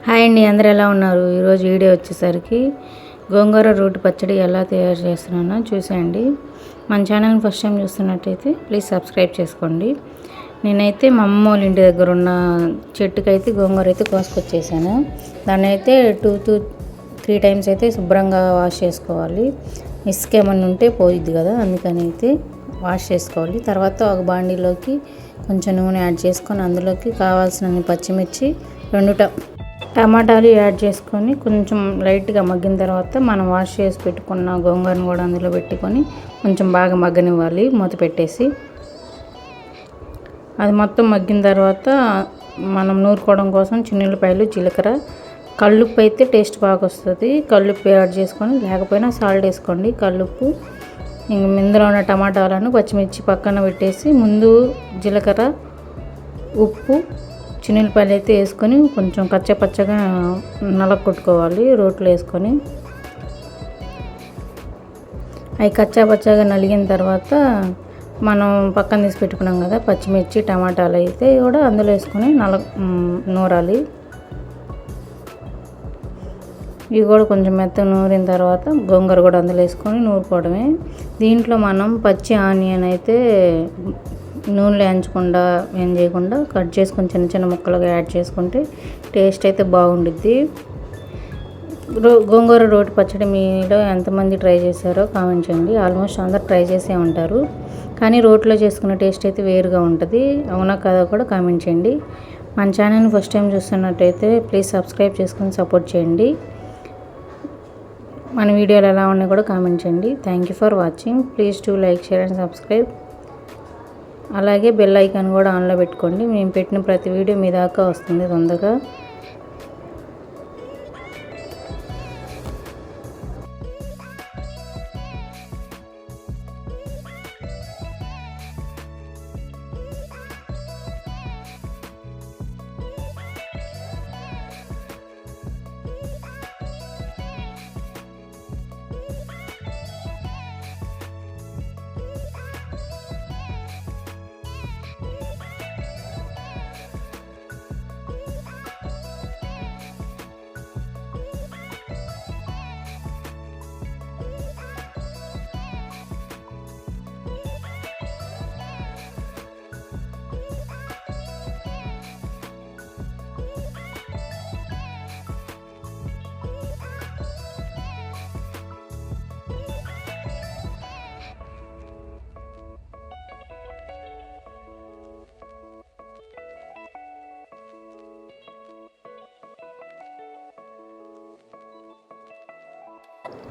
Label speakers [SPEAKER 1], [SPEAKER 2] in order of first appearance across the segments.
[SPEAKER 1] Hi అండి, అందరూ ఎలా ఉన్నారు? ఈరోజు వీడియో వచ్చేసరికి గోంగూర రోటి పచ్చడి ఎలా తయారు చేస్తున్నానో చూసేయండి. మన ఛానల్ని ఫస్ట్ టైం చూస్తున్నట్టయితే ప్లీజ్ సబ్స్క్రైబ్ చేసుకోండి. నేనైతే మా అమ్మ వాళ్ళ ఇంటి దగ్గర ఉన్న చెట్టుకైతే గోంగూర అయితే కోసుకొచ్చేసాను. దాన్ని అయితే 2-3 టైమ్స్ అయితే శుభ్రంగా వాష్ చేసుకోవాలి. ఇసుక ఏమన్నా ఉంటే పోయిద్ది కదా, అందుకని అయితే వాష్ చేసుకోవాలి. తర్వాత ఒక బాండీలోకి కొంచెం నూనె యాడ్ చేసుకొని అందులోకి కావాల్సిన పచ్చిమిర్చి, 2 టమాటాలు యాడ్ చేసుకొని కొంచెం లైట్గా మగ్గిన తర్వాత మనం వాష్ చేసి పెట్టుకున్న గోంగూరను కూడా అందులో పెట్టుకొని కొంచెం బాగా మగ్గనివ్వాలి. మూత పెట్టేసి అది మొత్తం మగ్గిన తర్వాత మనం నూరుకోవడం కోసం చిన్నులపాయలు, జీలకర్ర, కల్లుప్పు అయితే టేస్ట్ బాగా వస్తుంది. కల్లుప్పు యాడ్ చేసుకొని, లేకపోయినా సాల్ట్ వేసుకోండి. కల్లుప్పు ఇందులో ఉన్న టమాటాలను, పచ్చిమిర్చి పక్కన పెట్టేసి ముందు జీలకర్ర, ఉప్పు, చిన్నులపాయలు అయితే వేసుకొని కొంచెం కచ్చపచ్చగా నలగొట్టుకోవాలి. రోట్లో వేసుకొని అవి కచ్చాపచ్చగా నలిగిన తర్వాత మనం పక్కన తీసి పెట్టుకున్నాం కదా పచ్చిమిర్చి, టమాటాలు అయితే కూడా అందులో వేసుకొని నూరాలి. ఇవి కూడా కొంచెం మెత్తగా నూరిన తర్వాత గోంగూర కూడా అందులో వేసుకొని నూరుకోవడమే. దీంట్లో మనం పచ్చి ఆనియన్ అయితే నూనెలో వేయించకుండా ఏం చేయకుండా కట్ చేసుకొని చిన్న చిన్న ముక్కలుగా యాడ్ చేసుకుంటే టేస్ట్ అయితే బాగుండిద్ది. గోంగూర రోటి పచ్చడి మీలో ఎంతమంది ట్రై చేశారో కామెంట్ చేయండి. ఆల్మోస్ట్ అందరు ట్రై చేసే ఉంటారు, కానీ రోట్లో చేసుకున్న టేస్ట్ అయితే వేరుగా ఉంటుంది. అవునా కదా కూడా కామెంట్ చేయండి. మన ఛానల్ని ఫస్ట్ టైం చూస్తున్నట్టయితే ప్లీజ్ సబ్స్క్రైబ్ చేసుకొని సపోర్ట్ చేయండి. మన వీడియోలు ఎలా ఉన్నాయి కూడా కామెంట్ చేయండి. Thank you for watching. Please to like, share and subscribe. అలాగే బెల్ ఐకాన్ కూడా ఆన్లో పెట్టుకోండి. మేము పెట్టిన ప్రతి వీడియో మీ దాకా వస్తుంది తొందరగా.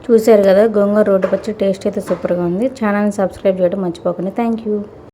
[SPEAKER 1] చూశారు కదా, గోంగూర రోటి పచ్చడి టేస్ట్ అయితే సూపర్గా ఉంది. ఛానల్ని సబ్స్క్రైబ్ చేయడం మర్చిపోకండి. Thank you.